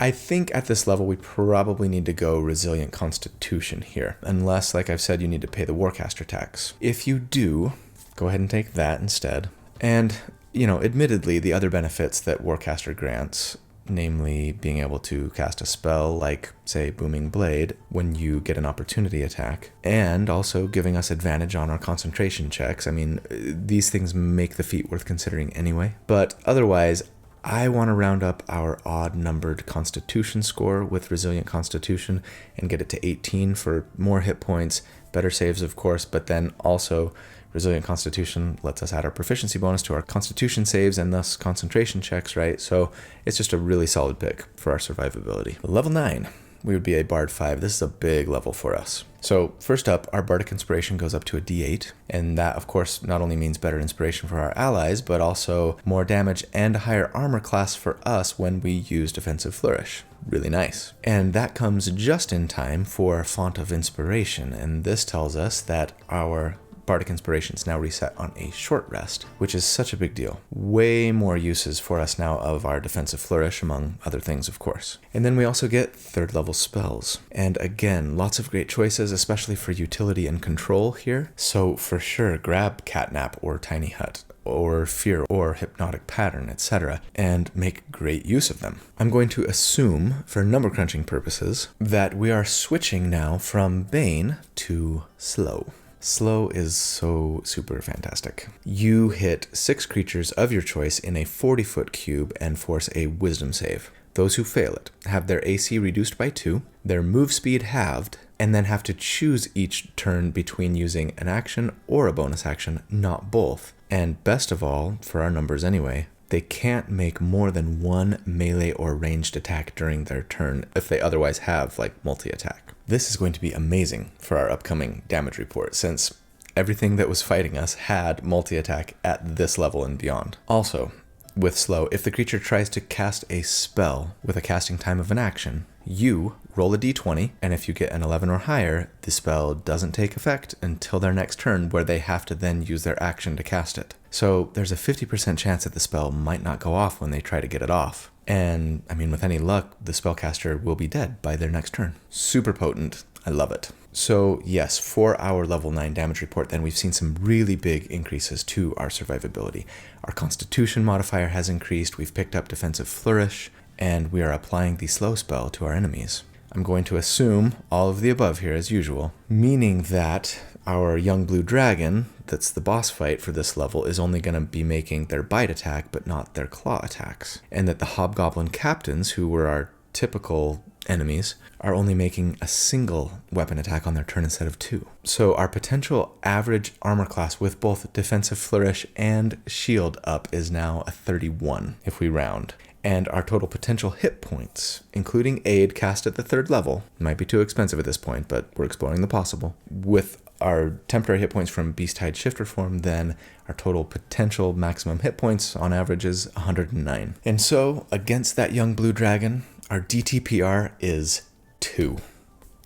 I think at this level we probably need to go Resilient Constitution here, unless, like I've said, you need to pay the Warcaster tax. If you do, go ahead and take that instead. And, you know, admittedly, the other benefits that Warcaster grants, namely being able to cast a spell like, say, Booming Blade when you get an opportunity attack, and also giving us advantage on our concentration checks. I mean, these things make the feat worth considering anyway. But otherwise, I want to round up our odd-numbered Constitution score with Resilient Constitution and get it to 18 for more hit points, better saves, of course, but then also Resilient Constitution lets us add our proficiency bonus to our Constitution saves and thus concentration checks, right? So it's just a really solid pick for our survivability. Level 9, we would be a Bard 5. This is a big level for us. So first up, our Bardic Inspiration goes up to a D8, and that, of course, not only means better inspiration for our allies, but also more damage and a higher armor class for us when we use Defensive Flourish. Really nice. And that comes just in time for Font of Inspiration, and this tells us that our Bardic Inspiration is now reset on a short rest, which is such a big deal. Way more uses for us now of our Defensive Flourish, among other things, of course. And then we also get 3rd level spells. And again, lots of great choices, especially for utility and control here. So for sure, grab Catnap or Tiny Hut, or Fear or Hypnotic Pattern, etc., and make great use of them. I'm going to assume, for number crunching purposes, that we are switching now from Bane to Slow. Slow is so super fantastic. You hit 6 creatures of your choice in a 40-foot cube and force a Wisdom save. Those who fail it have their AC reduced by 2, their move speed halved, and then have to choose each turn between using an action or a bonus action, not both. And best of all, for our numbers anyway, they can't make more than 1 melee or ranged attack during their turn if they otherwise have, like, multi-attack. This is going to be amazing for our upcoming damage report, since everything that was fighting us had multi-attack at this level and beyond. Also, with Slow, if the creature tries to cast a spell with a casting time of an action, you roll a d20, and if you get an 11 or higher, the spell doesn't take effect until their next turn, where they have to then use their action to cast it. So there's a 50% chance that the spell might not go off when they try to get it off. And, I mean, with any luck, the spellcaster will be dead by their next turn. Super potent. I love it. So yes, for our level 9 damage report, then we've seen some really big increases to our survivability. Our Constitution modifier has increased, we've picked up Defensive Flourish, and we are applying the slow spell to our enemies. I'm going to assume all of the above here as usual, meaning that our young blue dragon, that's the boss fight for this level, is only going to be making their bite attack, but not their claw attacks. And that the hobgoblin captains, who were our typical enemies, are only making a single weapon attack on their turn instead of 2. So our potential average armor class with both Defensive Flourish and Shield up is now a 31 if we round. And our total potential hit points, including aid cast at the 3rd level, might be too expensive at this point, but we're exploring the possible. With our temporary hit points from Beast-Tide Shifter form, then our total potential maximum hit points on average is 109. And so against that young blue dragon, our DTPR is 2.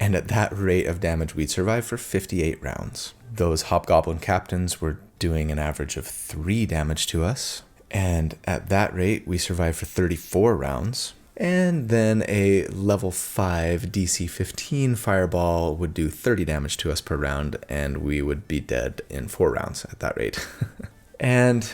And at that rate of damage, we'd survive for 58 rounds. Those hobgoblin captains were doing an average of 3 damage to us. And at that rate, we survived for 34 rounds. And then a level 5 DC 15 fireball would do 30 damage to us per round, and we would be dead in 4 rounds at that rate. And,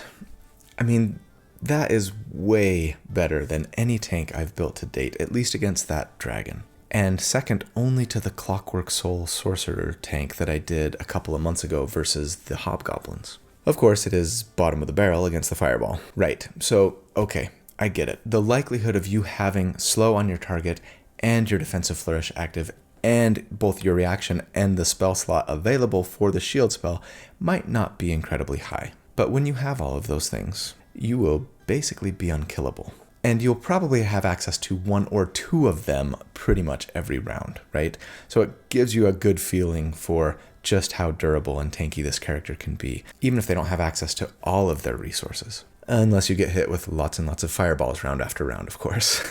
I mean, that is way better than any tank I've built to date, at least against that dragon. And second only to the Clockwork Soul Sorcerer tank that I did a couple of months ago versus the hobgoblins. Of course, it is bottom of the barrel against the fireball. Right, so, okay, I get it. The likelihood of you having slow on your target and your Defensive Flourish active and both your reaction and the spell slot available for the shield spell might not be incredibly high. But when you have all of those things, you will basically be unkillable. And you'll probably have access to 1 or 2 of them pretty much every round, right? So it gives you a good feeling for just how durable and tanky this character can be, even if they don't have access to all of their resources. Unless you get hit with lots and lots of fireballs round after round, of course.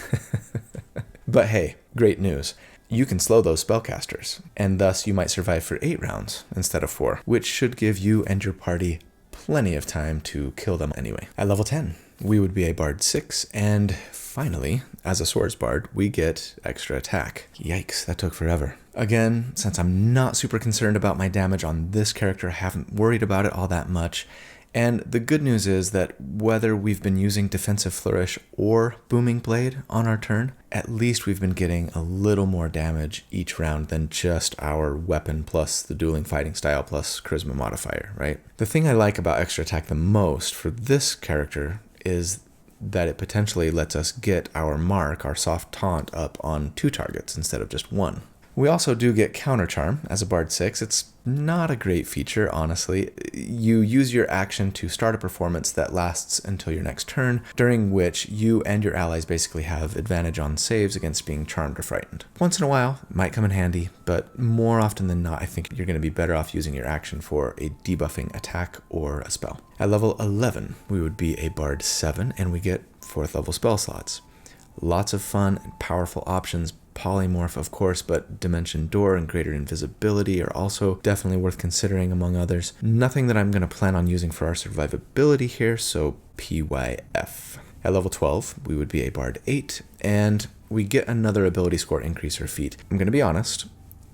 But hey, great news. You can slow those spellcasters, and thus you might survive for 8 rounds instead of 4, which should give you and your party plenty of time to kill them anyway. At level 10, we would be a Bard 6, and finally, as a Swords Bard, we get extra attack. Yikes, that took forever. Again, since I'm not super concerned about my damage on this character, I haven't worried about it all that much. And the good news is that whether we've been using Defensive Flourish or Booming Blade on our turn, at least we've been getting a little more damage each round than just our weapon plus the dueling fighting style plus charisma modifier, right? The thing I like about extra attack the most for this character is that it potentially lets us get our mark, our soft taunt, up on 2 targets instead of just 1. We also do get Counter Charm as a Bard 6. It's not a great feature, honestly. You use your action to start a performance that lasts until your next turn, during which you and your allies basically have advantage on saves against being charmed or frightened. Once in a while, it might come in handy, but more often than not, I think you're going to be better off using your action for a debuffing attack or a spell. At level 11, we would be a Bard 7, and we get 4th level spell slots. Lots of fun and powerful options. Polymorph, of course, but Dimension Door and Greater Invisibility are also definitely worth considering, among others. Nothing that I'm going to plan on using for our survivability here, so PYF. At level 12, we would be a Bard 8, and we get another ability score increase or feat. I'm going to be honest,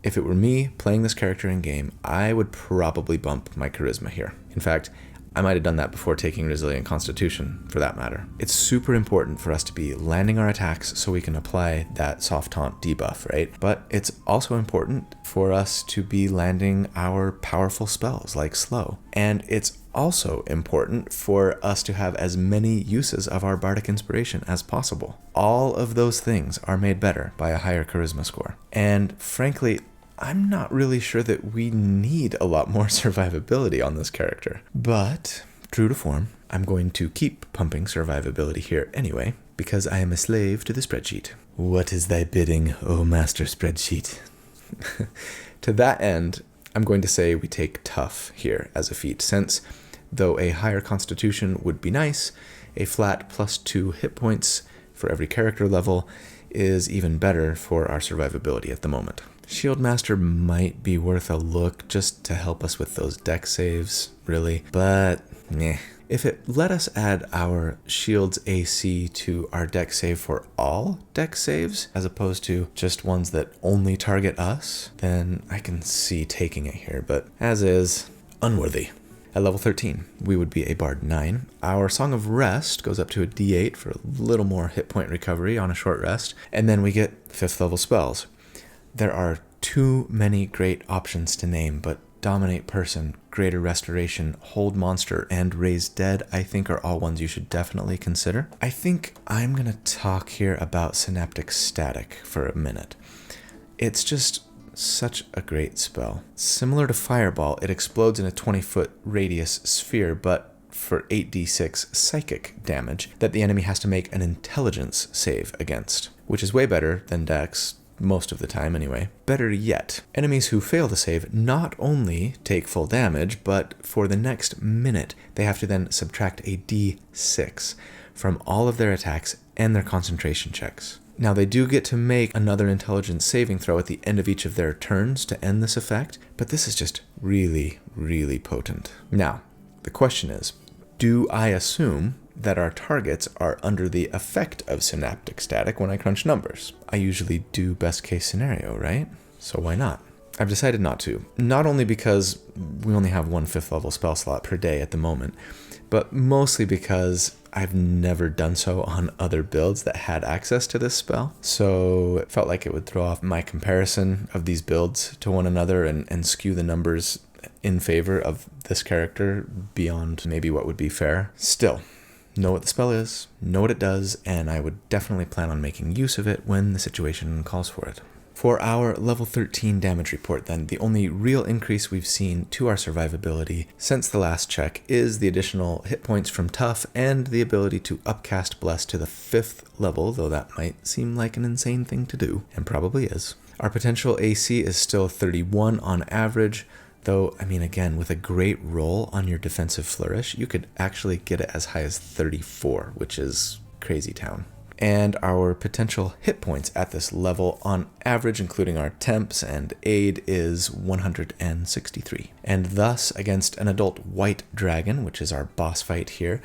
if it were me playing this character in game, I would probably bump my charisma here. In fact, I might have done that before taking Resilient Constitution, for that matter. It's super important for us to be landing our attacks so we can apply that soft taunt debuff, right? But it's also important for us to be landing our powerful spells like slow. And it's also important for us to have as many uses of our Bardic Inspiration as possible. All of those things are made better by a higher charisma score. And frankly, I'm not really sure that we need a lot more survivability on this character. But, true to form, I'm going to keep pumping survivability here anyway, because I am a slave to the spreadsheet. What is thy bidding, O master spreadsheet? To that end, I'm going to say we take tough here as a feat, since, though a higher constitution would be nice, a flat +2 hit points for every character level is even better for our survivability at the moment. Shield Master might be worth a look just to help us with those deck saves, really, but meh. If it let us add our shield's AC to our deck save for all deck saves, as opposed to just ones that only target us, then I can see taking it here, but as is, unworthy. At level 13, we would be a Bard 9. Our Song of Rest goes up to a D8 for a little more hit point recovery on a short rest, and then we get 5th level spells. There are too many great options to name, but Dominate Person, Greater Restoration, Hold Monster, and Raise Dead, I think are all ones you should definitely consider. I think I'm going to talk here about Synaptic Static for a minute. It's just such a great spell. Similar to Fireball, it explodes in a 20-foot radius sphere, but for 8d6 psychic damage that the enemy has to make an intelligence save against, which is way better than Dex, most of the time anyway. Better yet, enemies who fail the save not only take full damage, but for the next minute, they have to then subtract a d6 from all of their attacks and their concentration checks. Now, they do get to make another intelligence saving throw at the end of each of their turns to end this effect, but this is just really, really potent. Now, the question is, do I assume that our targets are under the effect of Synaptic Static when I crunch numbers? I usually do best case scenario, right? So why not? I've decided not to. Not only because we only have one 5th level spell slot per day at the moment, but mostly because I've never done so on other builds that had access to this spell. So it felt like it would throw off my comparison of these builds to one another and skew the numbers in favor of this character beyond maybe what would be fair. Still, know what the spell is, know what it does, and I would definitely plan on making use of it when the situation calls for it. For our level 13 damage report then, the only real increase we've seen to our survivability since the last check is the additional hit points from Tough and the ability to upcast Bless to the 5th level, though that might seem like an insane thing to do, and probably is. Our potential AC is still 31 on average, though, I mean, again, with a great roll on your defensive flourish, you could actually get it as high as 34, which is crazy town. And our potential hit points at this level on average, including our temps and aid, is 163. And thus, against an adult white dragon, which is our boss fight here,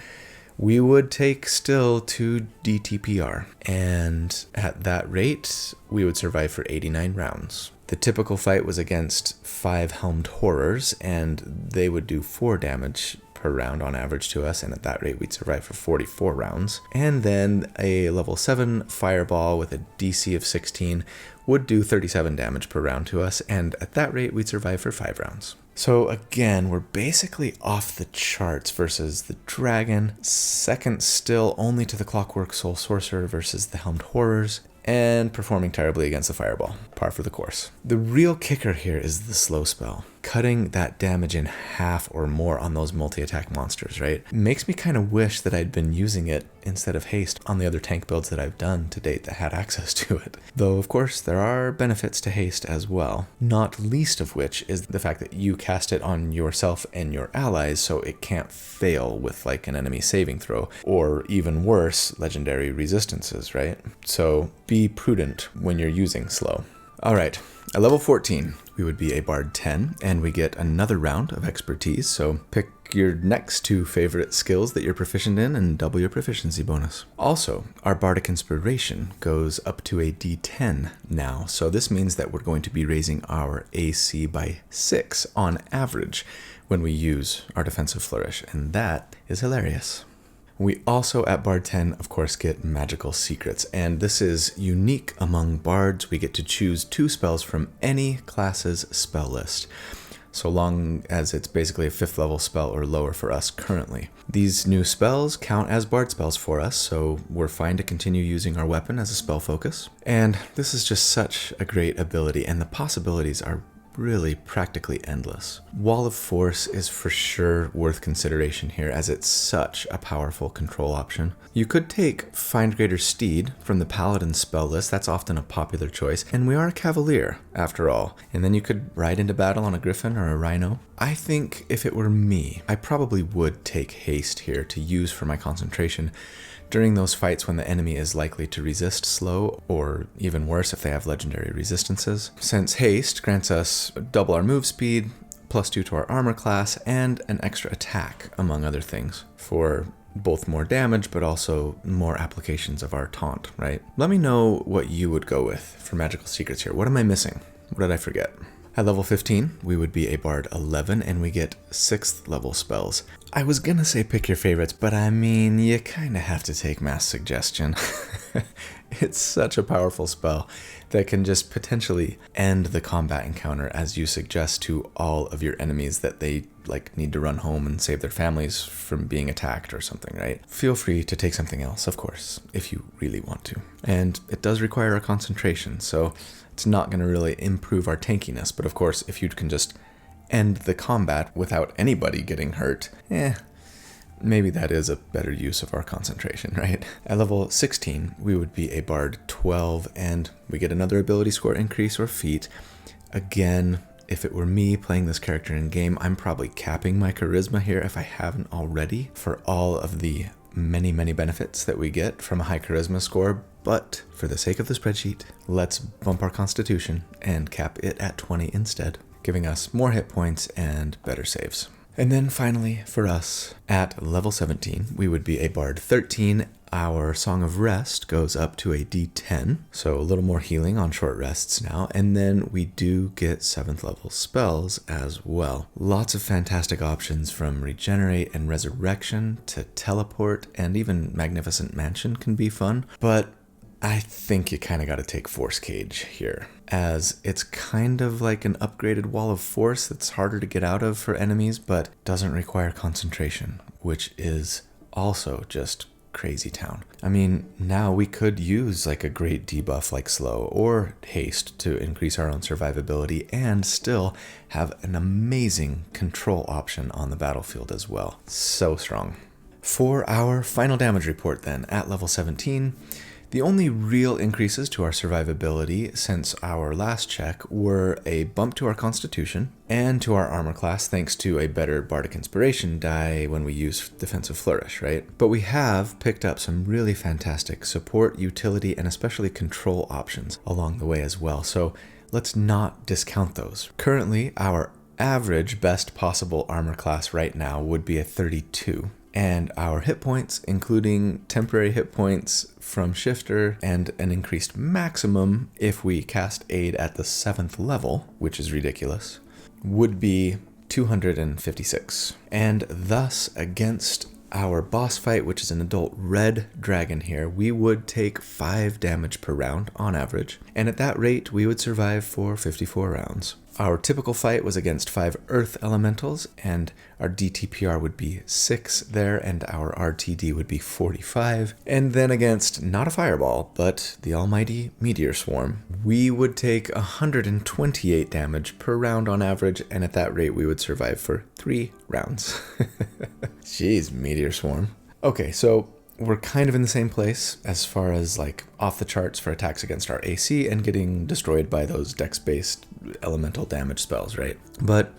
we would take still 2 DTPR. And at that rate, we would survive for 89 rounds. The typical fight was against 5 helmed horrors, and they would do 4 damage per round on average to us, and at that rate we'd survive for 44 rounds. And then a level 7 fireball with a DC of 16 would do 37 damage per round to us, and at that rate we'd survive for 5 rounds. So again, we're basically off the charts versus the dragon, second still only to the Clockwork Soul Sorcerer versus the helmed horrors, and performing terribly against the fireball. Par for the course. The real kicker here is the slow spell. Cutting that damage in half or more on those multi-attack monsters, right? Makes me kind of wish that I'd been using it instead of haste on the other tank builds that I've done to date that had access to it. Though, of course, there are benefits to haste as well. Not least of which is the fact that you cast it on yourself and your allies, so it can't fail with like an enemy saving throw, or even worse, legendary resistances, right? So be prudent when you're using slow. All right, at level 14, we would be a Bard 10, and we get another round of expertise, so pick your next 2 favorite skills that you're proficient in and double your proficiency bonus. Also, our Bardic Inspiration goes up to a D10 now, so this means that we're going to be raising our AC by 6 on average when we use our defensive flourish, and that is hilarious. We also at Bard 10, of course, get Magical Secrets, and this is unique among bards. We get to choose 2 spells from any class's spell list, so long as it's basically a 5th level spell or lower for us currently. These new spells count as bard spells for us, so we're fine to continue using our weapon as a spell focus. And this is just such a great ability, and the possibilities are really practically endless. Wall of Force is for sure worth consideration here, as it's such a powerful control option. You could take Find Greater Steed from the Paladin spell list, that's often a popular choice, and we are a Cavalier after all, and then you could ride into battle on a Griffin or a Rhino. I think if it were me, I probably would take Haste here to use for my concentration during those fights when the enemy is likely to resist slow, or even worse if they have legendary resistances. Since haste grants us double our move speed, +2 to our armor class, and an extra attack, among other things, for both more damage but also more applications of our taunt, right? Let me know what you would go with for magical secrets here. What am I missing? What did I forget? At level 15, we would be a Bard 11, and we get 6th level spells. I was gonna say pick your favorites, but I mean, you kinda have to take Mass Suggestion. It's such a powerful spell that can just potentially end the combat encounter as you suggest to all of your enemies that they need to run home and save their families from being attacked or something, right? Feel free to take something else, of course, if you really want to. And it does require a concentration, so it's not going to really improve our tankiness, but of course, if you can just end the combat without anybody getting hurt, maybe that is a better use of our concentration, right? At level 16, we would be a Bard 12, and we get another ability score increase or feat. Again, if it were me playing this character in game, I'm probably capping my charisma here if I haven't already, for all of the many, many benefits that we get from a high charisma score. But for the sake of the spreadsheet, let's bump our constitution and cap it at 20 instead, giving us more hit points and better saves. And then finally, for us, at level 17, we would be a Bard 13. Our Song of Rest goes up to a D10, so a little more healing on short rests now, and then we do get 7th level spells as well. Lots of fantastic options, from Regenerate and Resurrection to Teleport, and even Magnificent Mansion can be fun, but I think you kind of got to take Force Cage here, as it's kind of like an upgraded Wall of Force that's harder to get out of for enemies, but doesn't require concentration, which is also just crazy town. I mean, now we could use a great debuff like Slow or Haste to increase our own survivability and still have an amazing control option on the battlefield as well. So strong. For our final damage report then, at level 17, the only real increases to our survivability since our last check were a bump to our constitution and to our armor class thanks to a better Bardic Inspiration die when we use Defensive Flourish, right? But we have picked up some really fantastic support, utility, and especially control options along the way as well, so let's not discount those. Currently, our average best possible armor class right now would be a 32. And our hit points, including temporary hit points from Shifter and an increased maximum if we cast Aid at the 7th level, which is ridiculous, would be 256. And thus, against our boss fight, which is an adult red dragon here, we would take 5 damage per round on average. And at that rate, we would survive for 54 rounds. Our typical fight was against 5 earth elementals, and our DTPR would be 6 there, and our RTD would be 45. And then against not a fireball, but the almighty meteor swarm, we would take 128 damage per round on average, and at that rate we would survive for 3 rounds. Jeez, meteor swarm. Okay, so we're kind of in the same place as far as off the charts for attacks against our AC and getting destroyed by those dex-based elemental damage spells, right? But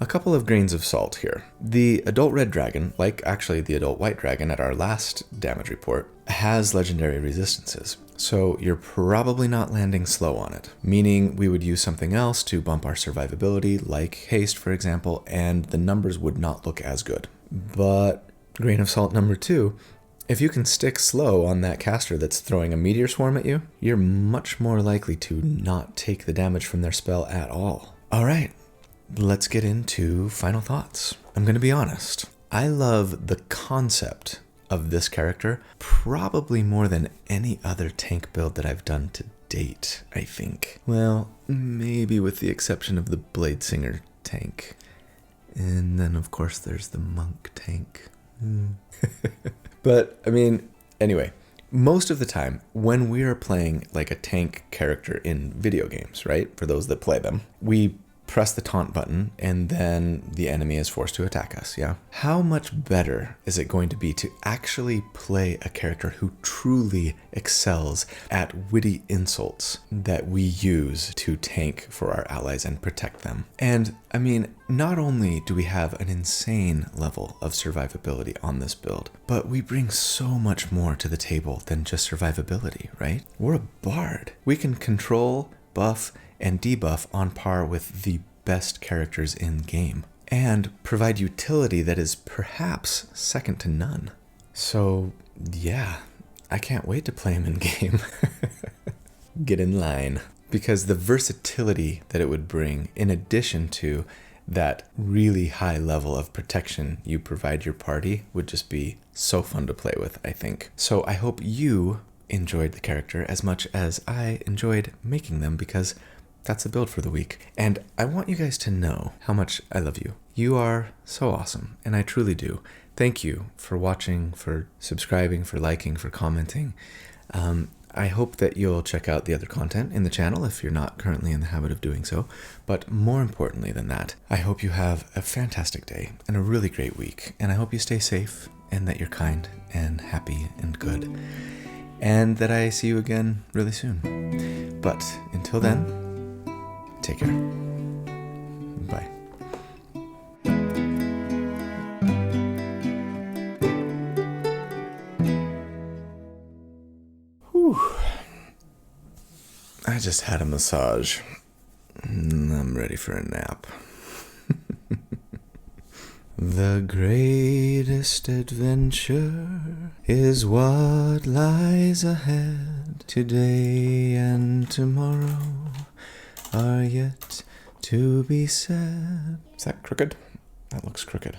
a couple of grains of salt here. The adult red dragon, like actually the adult white dragon at our last damage report, has legendary resistances. So you're probably not landing slow on it, meaning we would use something else to bump our survivability, like haste, for example, and the numbers would not look as good. But grain of salt number 2, if you can stick slow on that caster that's throwing a meteor swarm at you, you're much more likely to not take the damage from their spell at all. All right, let's get into final thoughts. I'm going to be honest. I love the concept of this character probably more than any other tank build that I've done to date, I think. Well, maybe with the exception of the Blade Singer tank. And then, of course, there's the Monk tank. But, I mean, anyway, most of the time, when we are playing a tank character in video games, right, for those that play them, we press the taunt button, and then the enemy is forced to attack us, yeah? How much better is it going to be to actually play a character who truly excels at witty insults that we use to tank for our allies and protect them? And I mean, not only do we have an insane level of survivability on this build, but we bring so much more to the table than just survivability, right? We're a bard. We can control, buff, and debuff on par with the best characters in game, and provide utility that is perhaps second to none. So yeah, I can't wait to play him in game. Get in line. Because the versatility that it would bring, in addition to that really high level of protection you provide your party, would just be so fun to play with, I think. So I hope you enjoyed the character as much as I enjoyed making them, because that's the build for the week. And I want you guys to know how much I love you. You are so awesome, and I truly do. Thank you for watching, for subscribing, for liking, for commenting. I hope that you'll check out the other content in the channel if you're not currently in the habit of doing so. But more importantly than that, I hope you have a fantastic day and a really great week. And I hope you stay safe and that you're kind and happy and good. And that I see you again really soon. But until then, take care. Bye. Whew. I just had a massage. I'm ready for a nap. The greatest adventure is what lies ahead. Today and tomorrow are yet to be said. Is that crooked? That looks crooked.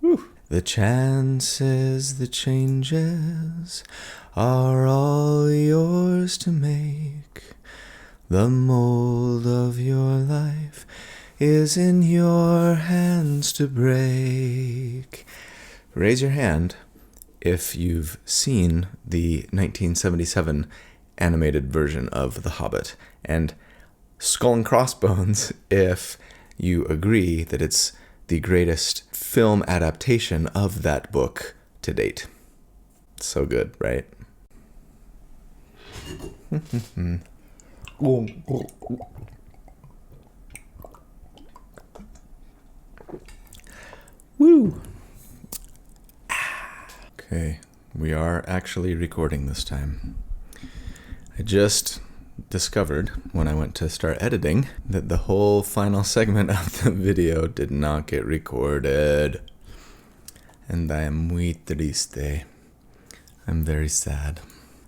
Whew. The chances, the changes are all yours to make. The mold of your life is in your hands to break. Raise your hand if you've seen the 1977 animated version of The Hobbit, and Skull and Crossbones if you agree that it's the greatest film adaptation of that book to date. So good, right? Woo! Okay, we are actually recording this time. I just discovered when I went to start editing that the whole final segment of the video did not get recorded. And I am muy triste. I'm very sad.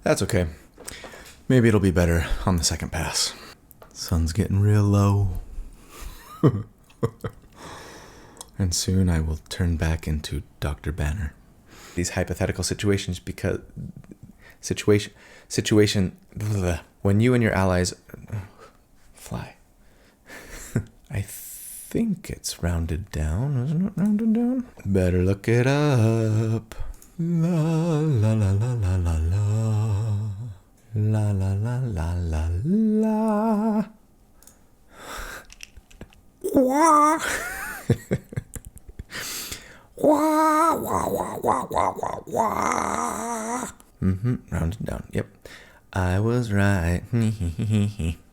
That's okay. Maybe it'll be better on the second pass. Sun's getting real low. And soon I will turn back into Dr. Banner. These hypothetical situations because... when you and your allies... Fly. I think it's rounded down. Isn't it rounded down? Better look it up. La la la la la la la. La la la la la la. Wah. Wah wah wah wah wah wah wah. Rounded down. Yep. I was right.